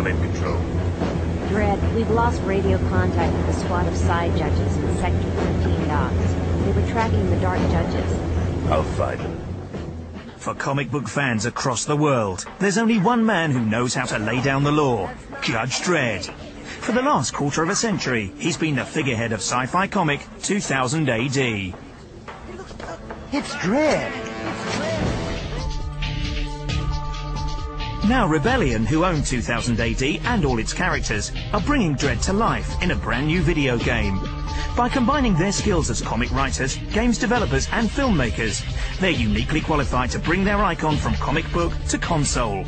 I'm in control. Dredd, we've lost radio contact with a squad of side judges in Sector 13 docks. They were tracking the Dark Judges. I'll find them. For comic book fans across the world, there's only one man who knows how to lay down the law, Judge Dredd. For the last quarter of a century, he's been the figurehead of sci-fi comic 2000 AD. It's Dredd! Now Rebellion, who own 2000 AD and all its characters, are bringing Dredd to life in a brand new video game. By combining their skills as comic writers, games developers and filmmakers, they're uniquely qualified to bring their icon from comic book to console.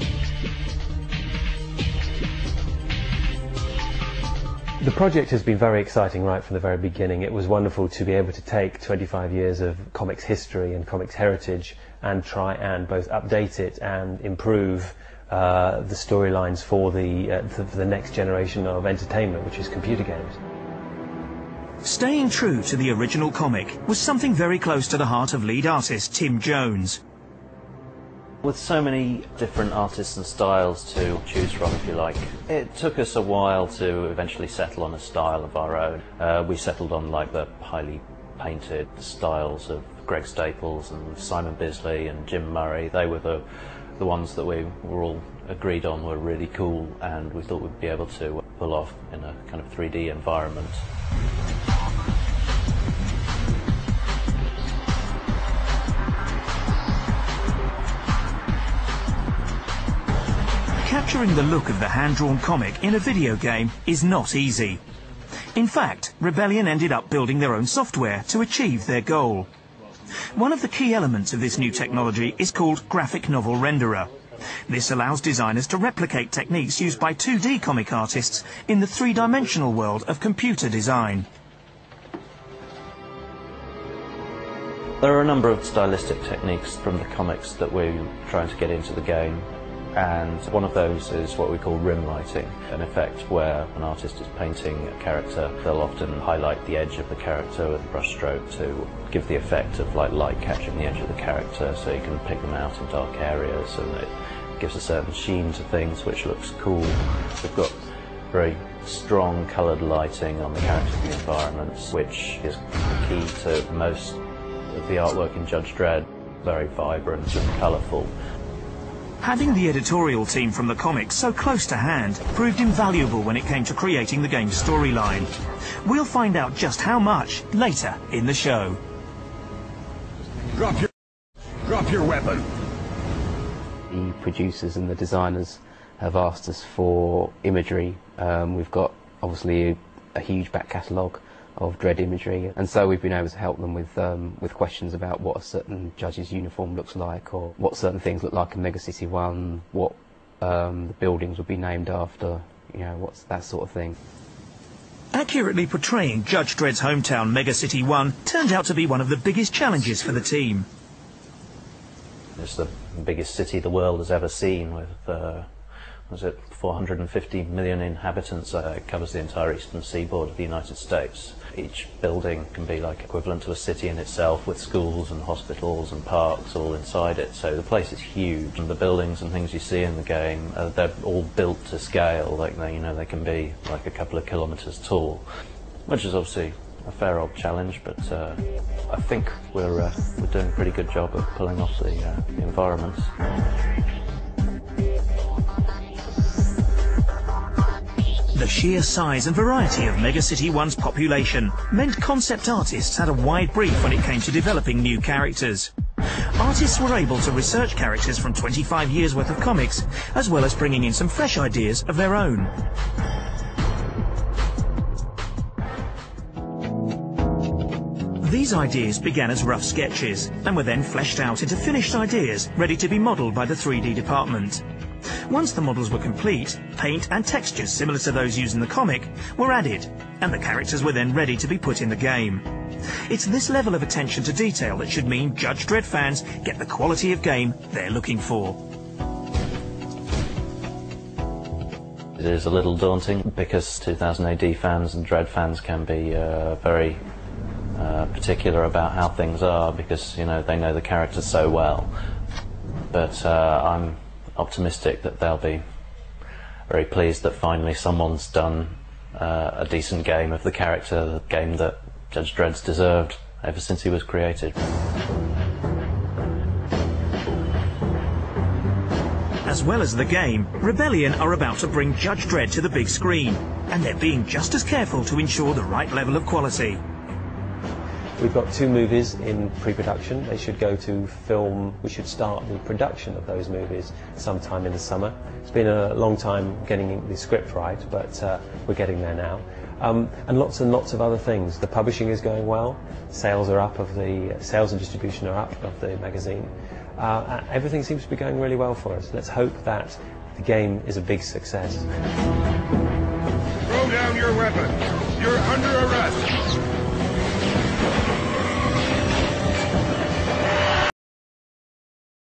The project has been very exciting right from the very beginning. It was wonderful to be able to take 25 years of comics history and comics heritage and try and both update it and improve the storylines for the next generation of entertainment, which is computer games. Staying true to the original comic was something very close to the heart of lead artist Tim Jones. With so many different artists and styles to choose from, if you like, it took us a while to eventually settle on a style of our own. We settled on like the highly painted styles of Greg Staples and Simon Bisley and Jim Murray. They were the ones that we were all agreed on were really cool, and we thought we'd be able to pull off in a kind of 3D environment. Capturing the look of the hand-drawn comic in a video game is not easy. In fact, Rebellion ended up building their own software to achieve their goal. One of the key elements of this new technology is called Graphic Novel Renderer. This allows designers to replicate techniques used by 2D comic artists in the three-dimensional world of computer design. There are a number of stylistic techniques from the comics that we're trying to get into the game, and one of those is what we call rim lighting, an effect where an artist is painting a character. They'll often highlight the edge of the character with a brush stroke to give the effect of like light catching the edge of the character, so you can pick them out in dark areas, and it gives a certain sheen to things which looks cool. We've got very strong coloured lighting on the characters and the environments, which is key to most of the artwork in Judge Dredd. Very vibrant and colourful. Having the editorial team from the comics so close to hand proved invaluable when it came to creating the game's storyline. We'll find out just how much later in the show. Drop your weapon. The producers and the designers have asked us for imagery. We've got obviously a huge back catalogue of Dredd imagery, and so we've been able to help them with questions about what a certain judge's uniform looks like, or what certain things look like in Megacity 1, what the buildings would be named after, you know, what's that sort of thing. Accurately portraying Judge Dredd's hometown Megacity 1 turned out to be one of the biggest challenges for the team. It's the biggest city the world has ever seen, with was it 450 million inhabitants. It covers the entire eastern seaboard of the United States. Each building can be like equivalent to a city in itself, with schools and hospitals and parks all inside it. So the place is huge, and the buildings and things you see in the game, they're all built to scale. Like they can be like a couple of kilometres tall, which is obviously a fair old challenge. But I think we're doing a pretty good job of pulling off the environments. The sheer size and variety of Megacity 1's population meant concept artists had a wide brief when it came to developing new characters. Artists were able to research characters from 25 years worth of comics, as well as bringing in some fresh ideas of their own. These ideas began as rough sketches and were then fleshed out into finished ideas ready to be modelled by the 3D department. Once the models were complete, paint and textures similar to those used in the comic were added, and the characters were then ready to be put in the game. It's this level of attention to detail that should mean Judge Dredd fans get the quality of game they're looking for. It is a little daunting because 2000 AD fans and Dredd fans can be very particular about how things are, because they know the characters so well. But I'm optimistic that they'll be very pleased that finally someone's done a decent game of the character, the game that Judge Dredd's deserved ever since he was created. As well as the game, Rebellion are about to bring Judge Dredd to the big screen, and they're being just as careful to ensure the right level of quality. We've got 2 movies in pre-production. They should go to film. We should start the production of those movies sometime in the summer. It's been a long time getting the script right, but we're getting there now. And lots of other things. The publishing is going well. Sales are up sales and distribution are up of the magazine. Everything seems to be going really well for us. Let's hope that the game is a big success. Throw down your weapon. You're under arrest.